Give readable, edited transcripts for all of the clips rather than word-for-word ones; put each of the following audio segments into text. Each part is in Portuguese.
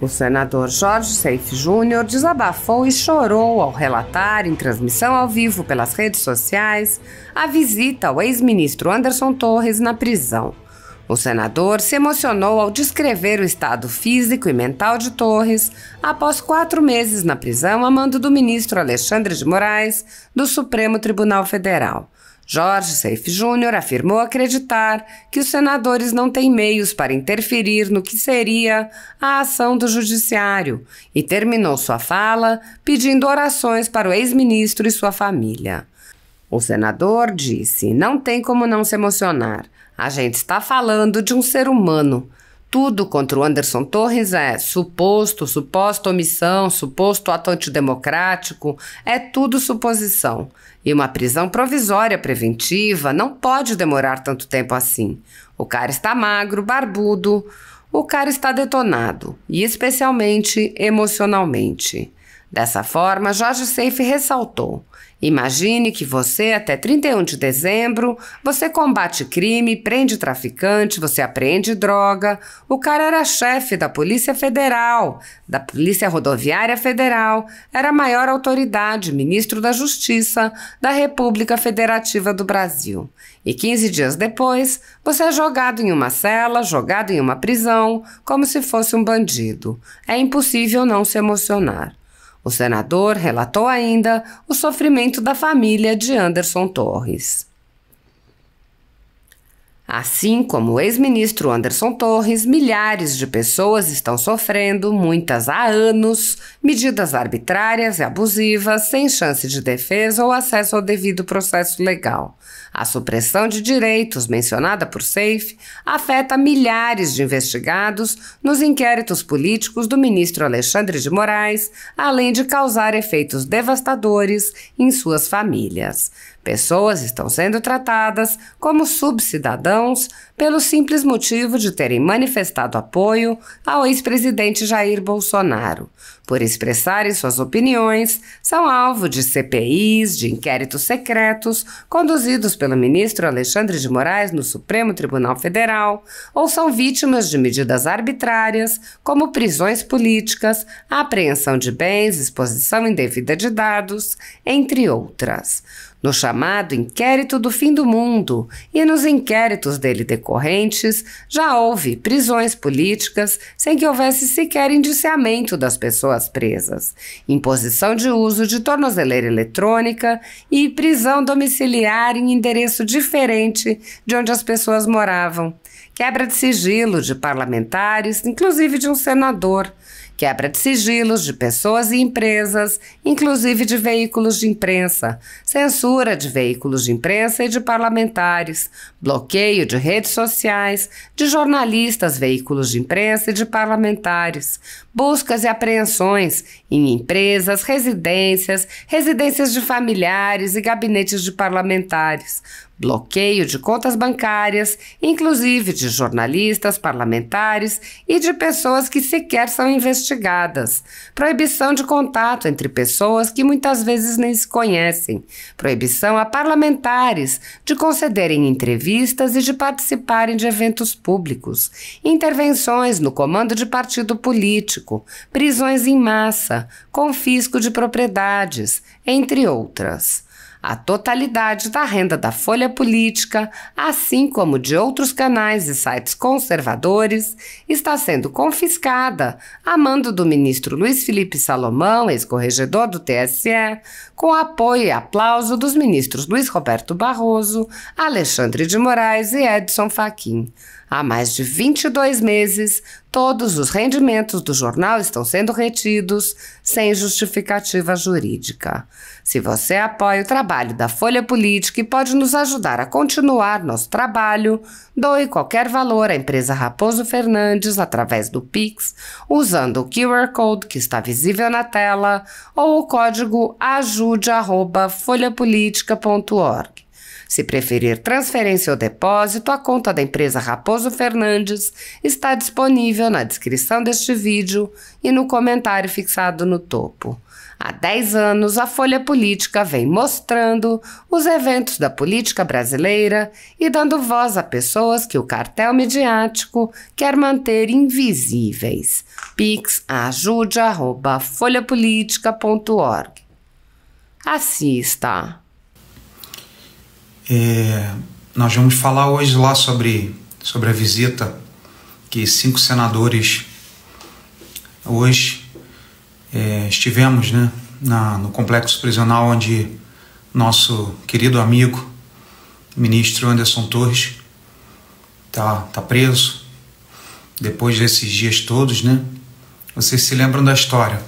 O senador Jorge Seife Júnior desabafou e chorou ao relatar, em transmissão ao vivo pelas redes sociais, a visita ao ex-ministro Anderson Torres na prisão. O senador se emocionou ao descrever o estado físico e mental de Torres após 4 meses na prisão a mando do ministro Alexandre de Moraes, do Supremo Tribunal Federal. Jorge Seife Júnior afirmou acreditar que os senadores não têm meios para interferir no que seria a ação do judiciário e terminou sua fala pedindo orações para o ex-ministro e sua família. O senador disse: "Não tem como não se emocionar. A gente está falando de um ser humano. Tudo contra o Anderson Torres é suposta omissão, suposto ato antidemocrático, é tudo suposição. E uma prisão provisória preventiva não pode demorar tanto tempo assim. O cara está magro, barbudo, o cara está detonado, e especialmente emocionalmente." Dessa forma, Jorge Seife ressaltou: "Imagine que você, até 31 de dezembro, você combate crime, prende traficante, você apreende droga. O cara era chefe da Polícia Federal, da Polícia Rodoviária Federal, era a maior autoridade, ministro da Justiça da República Federativa do Brasil. E 15 dias depois, você é jogado em uma cela, jogado em uma prisão, como se fosse um bandido. É impossível não se emocionar." O senador relatou ainda o sofrimento da família de Anderson Torres. Assim como o ex-ministro Anderson Torres, milhares de pessoas estão sofrendo, muitas há anos, medidas arbitrárias e abusivas, sem chance de defesa ou acesso ao devido processo legal. A supressão de direitos mencionada por Seife afeta milhares de investigados nos inquéritos políticos do ministro Alexandre de Moraes, além de causar efeitos devastadores em suas famílias. Pessoas estão sendo tratadas como subcidadãos pelo simples motivo de terem manifestado apoio ao ex-presidente Jair Bolsonaro. Por expressarem suas opiniões, são alvo de CPIs, de inquéritos secretos, conduzidos pelo ministro Alexandre de Moraes no Supremo Tribunal Federal, ou são vítimas de medidas arbitrárias, como prisões políticas, apreensão de bens, exposição indevida de dados, entre outras. No chamado Inquérito do Fim do Mundo e nos inquéritos dele decorrentes, já houve prisões políticas sem que houvesse sequer indiciamento das pessoas presas, imposição de uso de tornozeleira eletrônica e prisão domiciliar em endereço diferente de onde as pessoas moravam, quebra de sigilo de parlamentares, inclusive de um senador, quebra de sigilos de pessoas e empresas, inclusive de veículos de imprensa, censura de veículos de imprensa e de parlamentares, bloqueio de redes sociais, de jornalistas, veículos de imprensa e de parlamentares, buscas e apreensões em empresas, residências de familiares e gabinetes de parlamentares, bloqueio de contas bancárias, inclusive de jornalistas, parlamentares e de pessoas que sequer são investigadas, proibição de contato entre pessoas que muitas vezes nem se conhecem, proibição a parlamentares de concederem entrevistas e de participarem de eventos públicos, intervenções no comando de partido político, prisões em massa, confisco de propriedades, entre outras. A totalidade da renda da Folha Política, assim como de outros canais e sites conservadores, está sendo confiscada a mando do ministro Luiz Felipe Salomão, ex-corregedor do TSE, com apoio e aplauso dos ministros Luiz Roberto Barroso, Alexandre de Moraes e Edson Fachin. Há mais de 22 meses, todos os rendimentos do jornal estão sendo retidos sem justificativa jurídica. Se você apoia o trabalho da Folha Política e pode nos ajudar a continuar nosso trabalho, doe qualquer valor à empresa Raposo Fernandes através do Pix, usando o QR Code que está visível na tela ou o código ajude@folhapolitica.org. Se preferir transferência ou depósito, a conta da empresa Raposo Fernandes está disponível na descrição deste vídeo e no comentário fixado no topo. Há 10 anos, a Folha Política vem mostrando os eventos da política brasileira e dando voz a pessoas que o cartel midiático quer manter invisíveis. pix@ajude@folhapolitica.org. Assista. Nós vamos falar hoje lá sobre a visita que 5 senadores hoje estivemos, né, no complexo prisional onde nosso querido amigo, ministro Anderson Torres, tá preso depois desses dias todos, né? Vocês se lembram da história?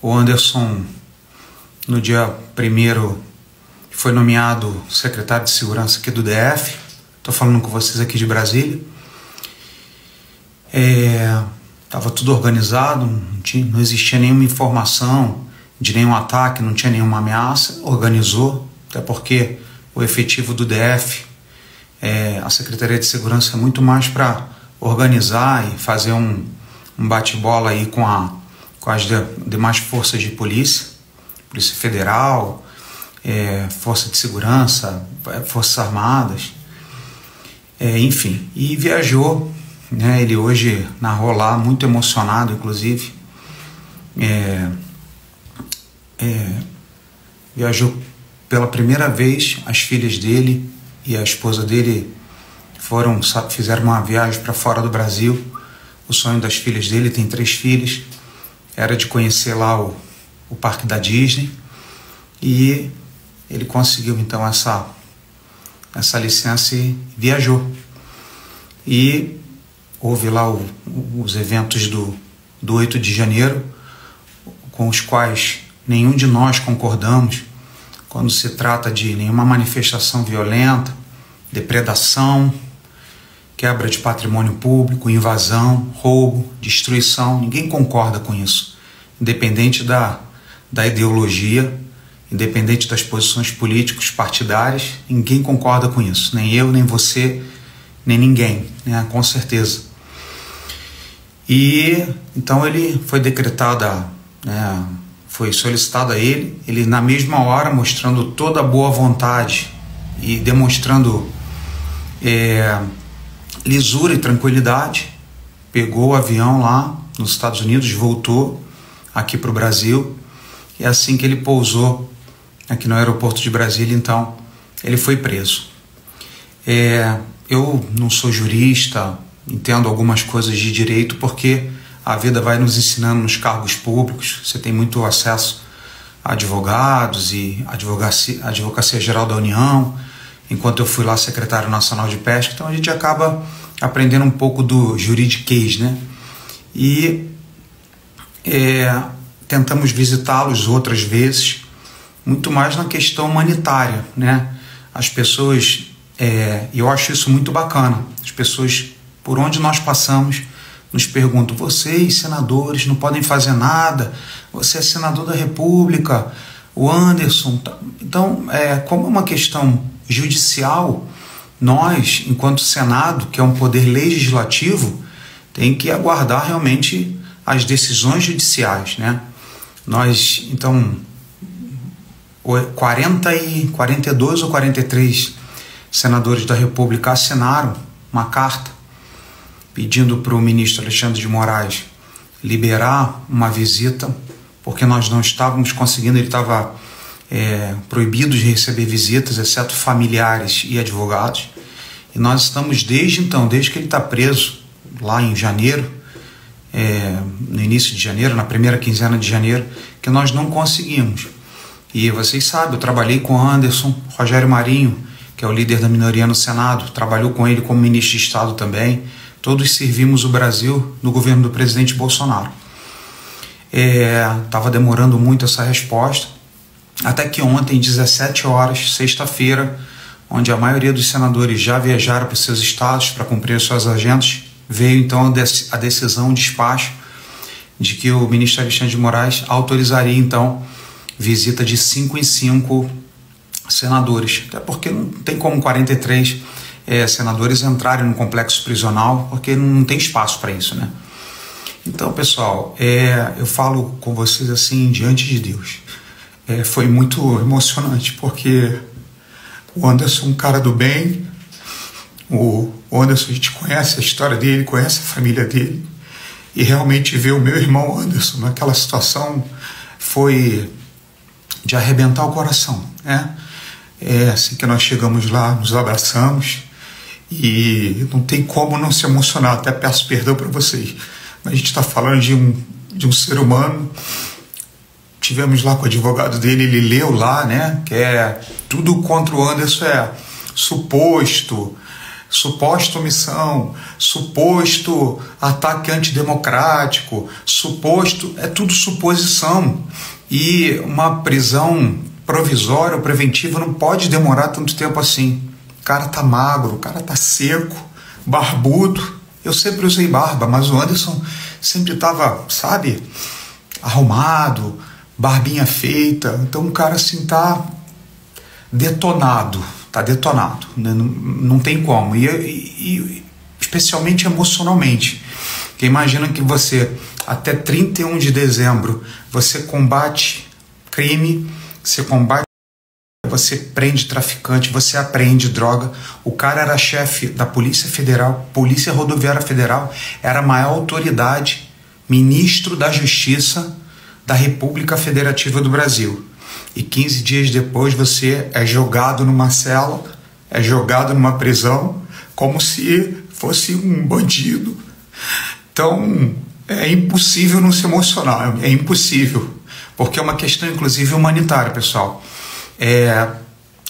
O Anderson, no dia 1º, foi nomeado secretário de segurança aqui do DF. Estou falando com vocês aqui de Brasília. Estava tudo organizado, não existia nenhuma informação de nenhum ataque, não tinha nenhuma ameaça. Organizou, até porque o efetivo do DF, a Secretaria de Segurança, é muito mais para organizar e fazer um bate-bola aí com as demais forças de polícia, Polícia Federal, Força de Segurança, Forças Armadas, enfim, e viajou. Ele hoje narrou lá, muito emocionado, inclusive. Viajou pela primeira vez. As filhas dele e a esposa dele fizeram uma viagem para fora do Brasil. O sonho das filhas dele, tem 3 filhas, era de conhecer lá o parque da Disney, e ele conseguiu então essa licença e viajou. E houve lá os eventos do 8 de janeiro, com os quais nenhum de nós concordamos, quando se trata de nenhuma manifestação violenta, depredação, quebra de patrimônio público, invasão, roubo, destruição. Ninguém concorda com isso, independente da ideologia, independente das posições políticas, partidárias. Ninguém concorda com isso, nem eu, nem você, nem ninguém, né? Com certeza. E então ele foi decretado, foi solicitado a ele na mesma hora, mostrando toda a boa vontade e demonstrando lisura e tranquilidade, pegou o avião lá nos Estados Unidos, voltou aqui para o Brasil, e assim que ele pousou aqui no aeroporto de Brasília, então ele foi preso. Eu não sou jurista, entendo algumas coisas de direito, porque a vida vai nos ensinando nos cargos públicos. Você tem muito acesso a advogados e Advocacia Geral da União, enquanto eu fui lá secretário nacional de pesca, então a gente acaba aprendendo um pouco do juridiquês, né? E tentamos visitá-los outras vezes, muito mais na questão humanitária, né? As pessoas, eu acho isso muito bacana, as pessoas, por onde nós passamos, nos perguntam: vocês, senadores, não podem fazer nada? Você é senador da República, o Anderson. Então, como é uma questão judicial, nós, enquanto Senado, que é um poder legislativo, tem que aguardar realmente as decisões judiciais, né? Nós, então, 42 ou 43 senadores da República assinaram uma carta pedindo para o ministro Alexandre de Moraes liberar uma visita, porque nós não estávamos conseguindo, ele estava proibido de receber visitas, exceto familiares e advogados. E nós estamos desde que ele está preso, lá em janeiro, no início de janeiro, na primeira quinzena de janeiro, que nós não conseguimos. E vocês sabem, eu trabalhei com o Anderson, Rogério Marinho, que é o líder da minoria no Senado, trabalhou com ele como ministro de Estado também. Todos servimos o Brasil no governo do presidente Bolsonaro. Estava demorando muito essa resposta, até que ontem, 17 horas, sexta-feira, onde a maioria dos senadores já viajaram para os seus estados para cumprir suas agendas, veio então a decisão, o despacho, de que o ministro Alexandre de Moraes autorizaria então visita de 5 em 5 senadores, até porque não tem como 43 senadores entrarem no complexo prisional, porque não tem espaço para isso, né? Então, pessoal, eu falo com vocês assim, diante de Deus. Foi muito emocionante, porque o Anderson é um cara do bem. O Anderson, a gente conhece a história dele, conhece a família dele, e realmente ver o meu irmão Anderson naquela situação foi de arrebentar o coração, né? Assim que nós chegamos lá, nos abraçamos, e não tem como não se emocionar. Até peço perdão para vocês, mas a gente está falando de um ser humano. Tivemos lá com o advogado dele, ele leu lá, né, que tudo contra o Anderson suposta omissão, suposto ataque antidemocrático, tudo suposição. E uma prisão provisória ou preventiva não pode demorar tanto tempo assim. O cara tá magro, o cara tá seco, barbudo. Eu sempre usei barba, mas o Anderson sempre tava, sabe, arrumado, barbinha feita. Então o cara assim tá detonado, né? Não tem como. E especialmente emocionalmente. Porque imagina que você, até 31 de dezembro, você combate crime, você prende traficante, você apreende droga. O cara era chefe da Polícia Federal, Polícia Rodoviária Federal, era a maior autoridade, ministro da Justiça da República Federativa do Brasil. E 15 dias depois você é jogado numa cela, é jogado numa prisão, como se fosse um bandido. Então, é impossível não se emocionar, é impossível, porque é uma questão, inclusive, humanitária, pessoal.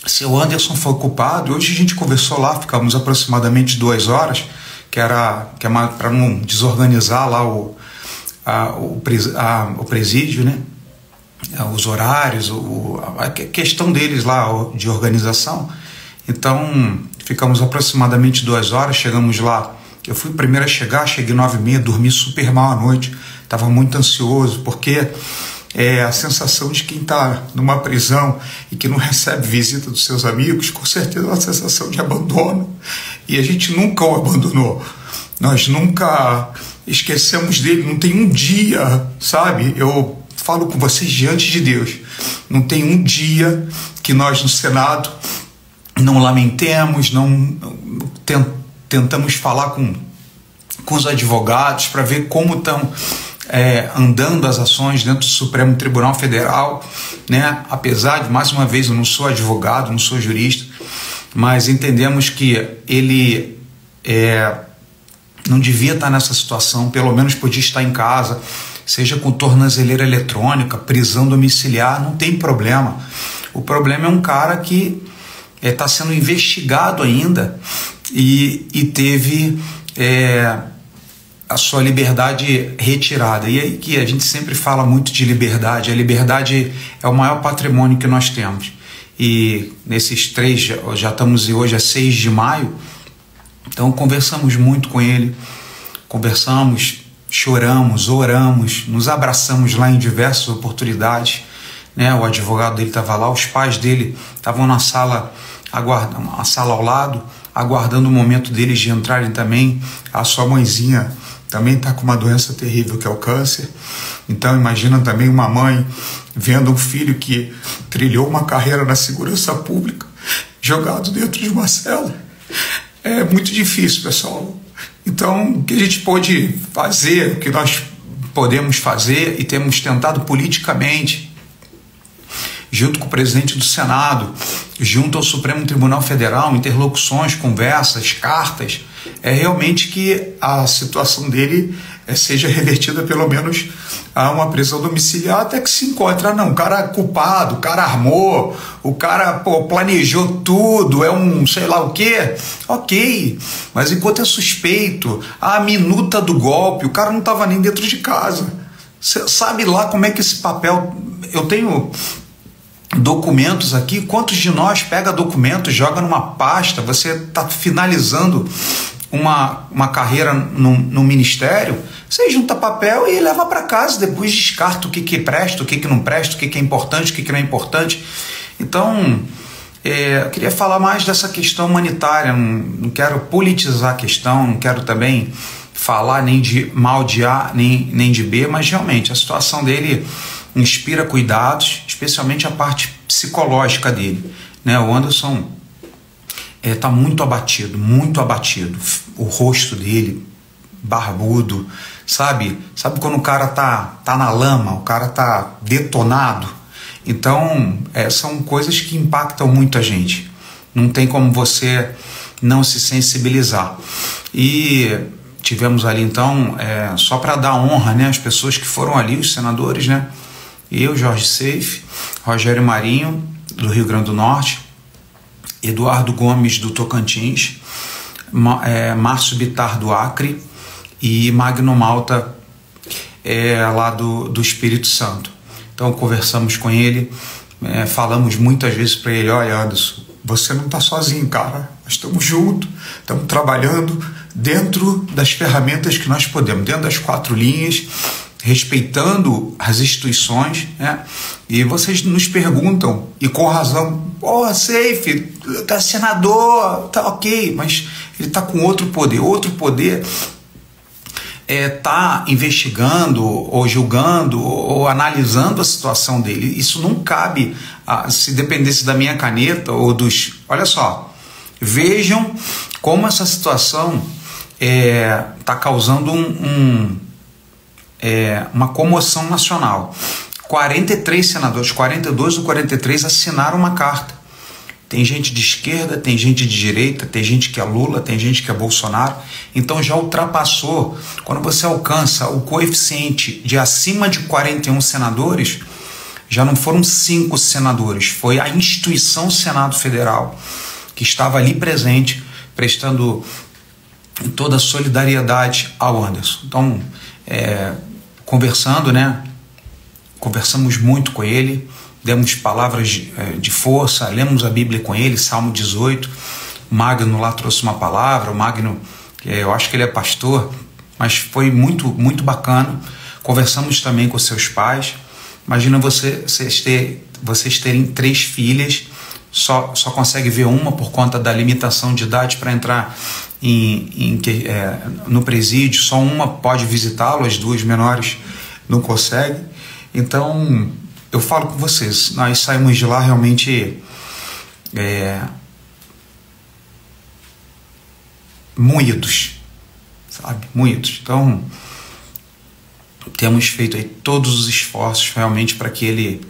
Se o Anderson foi culpado, hoje a gente conversou lá, ficamos aproximadamente 2 horas, que é para não desorganizar lá o presídio, né? Os horários, a questão deles lá de organização. Então ficamos aproximadamente 2 horas, chegamos lá. Eu fui o primeiro a chegar, cheguei 9h30, dormi super mal à noite, estava muito ansioso, porque a sensação de quem está numa prisão e que não recebe visita dos seus amigos, com certeza é uma sensação de abandono, e a gente nunca o abandonou, nós nunca esquecemos dele, não tem um dia, sabe, eu falo com vocês diante de Deus, não tem um dia que nós no Senado não lamentemos, não tentamos falar com os advogados para ver como estão andando as ações dentro do Supremo Tribunal Federal, né? Apesar de, mais uma vez, eu não sou advogado, não sou jurista, mas entendemos que ele não devia estar nessa situação, pelo menos podia estar em casa, seja com tornozeleira eletrônica, prisão domiciliar, não tem problema. O problema é um cara que está sendo investigado ainda e teve a sua liberdade retirada. E aí que a gente sempre fala muito de liberdade. A liberdade é o maior patrimônio que nós temos. E nesses 3, já estamos hoje a 6 de maio, então conversamos muito com ele, conversamos, choramos, oramos, nos abraçamos lá em diversas oportunidades, né? O advogado dele estava lá, os pais dele estavam na sala, a sala ao lado, aguardando o momento deles de entrarem também. A sua mãezinha também está com uma doença terrível, que é o câncer. Então imagina também uma mãe vendo um filho que trilhou uma carreira na segurança pública jogado dentro de uma cela. É muito difícil, pessoal. Então, o que a gente pode fazer, o que nós podemos fazer e temos tentado politicamente, junto com o presidente do Senado, junto ao Supremo Tribunal Federal, interlocuções, conversas, cartas, é realmente que a situação dele seja revertida pelo menos a uma prisão domiciliar até que se encontre. Não, o cara é culpado, o cara armou, o cara planejou tudo, é um sei lá o quê, ok, mas enquanto é suspeito, a minuta do golpe, o cara não estava nem dentro de casa. Você sabe lá como é que esse papel... Eu tenho documentos aqui, quantos de nós pega documentos, joga numa pasta, você está finalizando uma carreira no ministério, você junta papel e leva para casa, depois descarta o que presta, o que não presta, o que é importante, o que não é importante. Então Eu queria falar mais dessa questão humanitária, não quero politizar a questão, não quero também falar nem de mal de A nem de B, mas realmente a situação dele inspira cuidados, especialmente a parte psicológica dele, né? O Anderson está muito abatido, o rosto dele barbudo, sabe quando o cara tá na lama, o cara tá detonado. Então são coisas que impactam muito a gente, não tem como você não se sensibilizar. E tivemos ali então, só para dar honra, né, as pessoas que foram ali, os senadores, né, eu, Jorge Seife, Rogério Marinho do Rio Grande do Norte, Eduardo Gomes do Tocantins, Márcio Bittar do Acre e Magno Malta lá do Espírito Santo. Então conversamos com ele, falamos muitas vezes para ele: olha, Anderson, você não está sozinho, cara, nós estamos juntos, estamos trabalhando dentro das ferramentas que nós podemos, dentro das 4 linhas, respeitando as instituições, né? E vocês nos perguntam, e com razão: Seife, tá senador, tá ok, mas ele tá com outro poder tá investigando ou julgando ou analisando a situação dele. Isso não cabe, se dependesse da minha caneta ou dos... Olha só, vejam como essa situação tá causando uma comoção nacional. 43 senadores, 42 ou 43 assinaram uma carta. Tem gente de esquerda, tem gente de direita, tem gente que é Lula, tem gente que é Bolsonaro. Então já ultrapassou. Quando você alcança o coeficiente de acima de 41 senadores, já não foram 5 senadores, foi a instituição Senado Federal que estava ali presente, prestando toda a solidariedade ao Anderson. Então, conversando, né? Conversamos muito com ele, demos palavras de força, lemos a Bíblia com ele, Salmo 18, o Magno lá trouxe uma palavra, o Magno, eu acho que ele é pastor, mas foi muito, muito bacana. Conversamos também com seus pais. Imagina vocês terem 3 filhas, só consegue ver uma por conta da limitação de idade para entrar no presídio, só uma pode visitá-lo, as 2 menores não conseguem. Então, eu falo com vocês, nós saímos de lá realmente moídos, sabe? Moídos. Então, temos feito aí todos os esforços realmente para que ele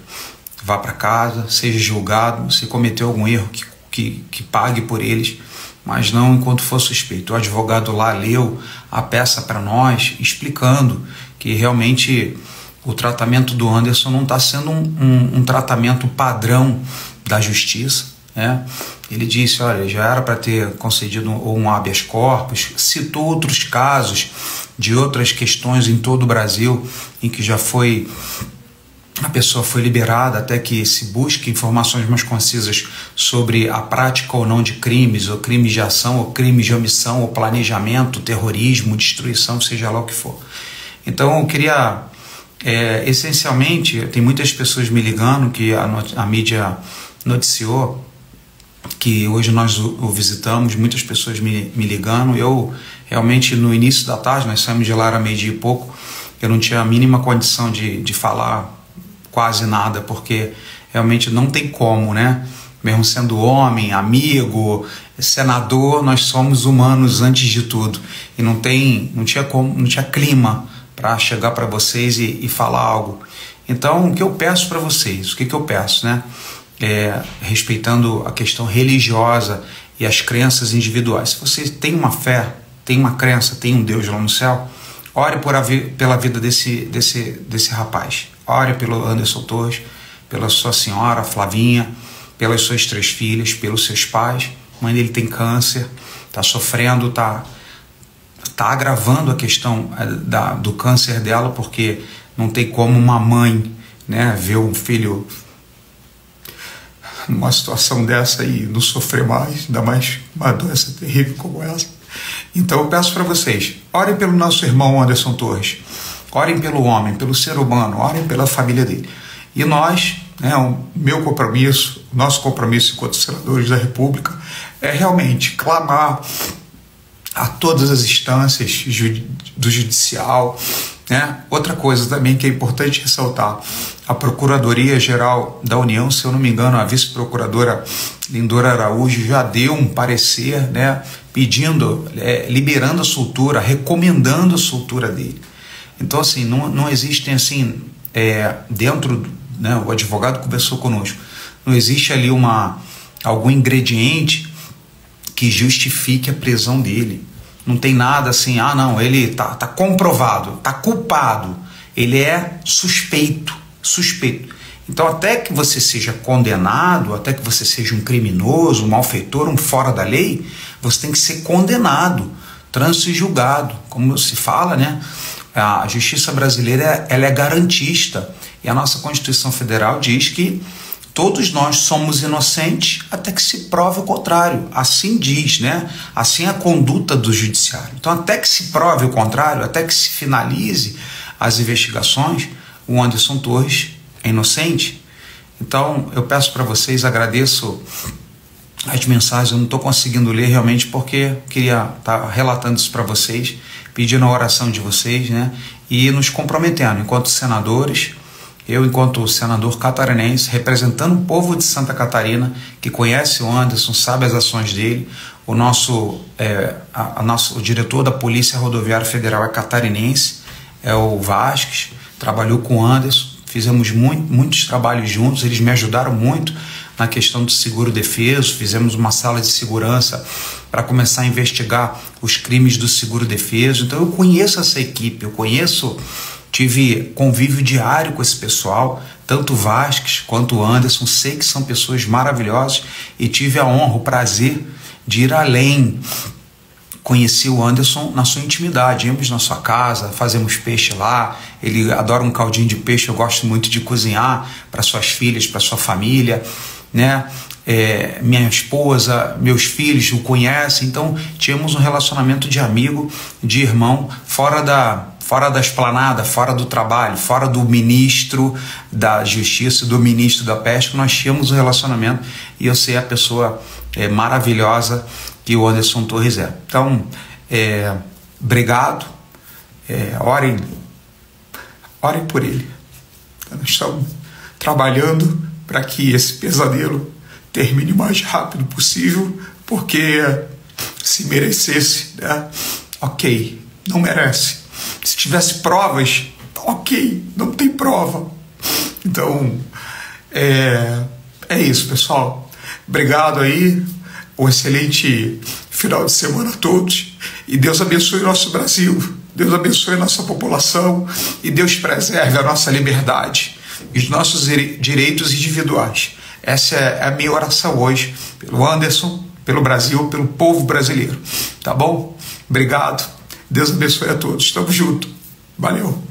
vá para casa, seja julgado, se cometeu algum erro, que pague por eles, mas não enquanto for suspeito. O advogado lá leu a peça para nós, explicando que realmente o tratamento do Anderson não está sendo um tratamento padrão da justiça, né? Ele disse: olha, já era para ter concedido um habeas corpus, citou outros casos de outras questões em todo o Brasil em que a pessoa foi liberada até que se busque informações mais concisas sobre a prática ou não de crimes, ou crimes de ação, ou crimes de omissão, ou planejamento, terrorismo, destruição, seja lá o que for. Então eu queria... essencialmente, tem muitas pessoas me ligando, que a mídia noticiou que hoje nós o visitamos, muitas pessoas me ligando. Eu realmente, no início da tarde, nós saímos de lá, era 12:00 e pouco, eu não tinha a mínima condição de falar quase nada, porque realmente não tem como, né? Mesmo sendo homem, amigo, senador, nós somos humanos antes de tudo, e não tinha clima para chegar para vocês e falar algo. Então, o que eu peço para vocês? O que eu peço, né? Respeitando a questão religiosa e as crenças individuais. Se você tem uma fé, tem uma crença, tem um Deus lá no céu, ore pela vida desse rapaz. Ore pelo Anderson Torres, pela sua senhora Flavinha, pelas suas 3 filhas, pelos seus pais. A mãe dele tem câncer, está sofrendo, está agravando a questão do câncer dela, porque não tem como uma mãe, né, ver um filho numa situação dessa e não sofrer mais, ainda mais uma doença terrível como essa. Então eu peço para vocês, orem pelo nosso irmão Anderson Torres, orem pelo homem, pelo ser humano, orem pela família dele. E nós né, o meu compromisso, o nosso compromisso enquanto senadores da República, é realmente clamar a todas as instâncias do judicial, né? Outra coisa também que é importante ressaltar, a Procuradoria-Geral da União, se eu não me engano, a vice-procuradora Lindora Araújo já deu um parecer, né, pedindo, liberando a soltura, recomendando a soltura dele. Então, assim, não existem, assim, dentro, né, o advogado conversou conosco, não existe ali algum ingrediente que justifique a prisão dele. Não tem nada assim, não, ele tá comprovado, tá culpado, ele é suspeito. Então, até que você seja condenado, até que você seja um criminoso, um malfeitor, um fora da lei, você tem que ser condenado, trânsito e julgado. Como se fala, né? A justiça brasileira, ela é garantista, e a nossa Constituição Federal diz que todos nós somos inocentes até que se prove o contrário. Assim diz, né? Assim é a conduta do judiciário. Então, até que se prove o contrário, até que se finalize as investigações, o Anderson Torres é inocente. Então, eu peço para vocês, agradeço as mensagens, eu não estou conseguindo ler realmente porque queria estar relatando isso para vocês, pedindo a oração de vocês, né? E nos comprometendo, enquanto senadores, eu, enquanto senador catarinense, representando o povo de Santa Catarina, que conhece o Anderson, sabe as ações dele, o diretor da Polícia Rodoviária Federal é catarinense, é o Vasques, trabalhou com o Anderson, fizemos muitos trabalhos juntos, eles me ajudaram muito na questão do seguro defeso, fizemos uma sala de segurança para começar a investigar os crimes do seguro defeso. Então eu conheço essa equipe, tive convívio diário com esse pessoal, tanto o Vasques quanto o Anderson, sei que são pessoas maravilhosas e tive a honra, o prazer de ir além. Conheci o Anderson na sua intimidade, íamos na sua casa, fazemos peixe lá, ele adora um caldinho de peixe, eu gosto muito de cozinhar para suas filhas, para sua família, né? Minha esposa, meus filhos o conhecem, então tínhamos um relacionamento de amigo, de irmão, fora da esplanada, fora do trabalho, fora do ministro da Justiça, do ministro da Pesca, nós tínhamos um relacionamento e eu sei a pessoa maravilhosa que o Anderson Torres é. Então, obrigado, orem por ele. Nós estamos trabalhando para que esse pesadelo termine o mais rápido possível, porque se merecesse, né? Ok, não merece. Se tivesse provas, ok, não tem prova. Então, é isso, pessoal. Obrigado aí, um excelente final de semana a todos, e Deus abençoe o nosso Brasil, Deus abençoe a nossa população, e Deus preserve a nossa liberdade e os nossos direitos individuais. Essa é a minha oração hoje, pelo Anderson, pelo Brasil, pelo povo brasileiro. Tá bom? Obrigado. Deus abençoe a todos. Estamos juntos. Valeu.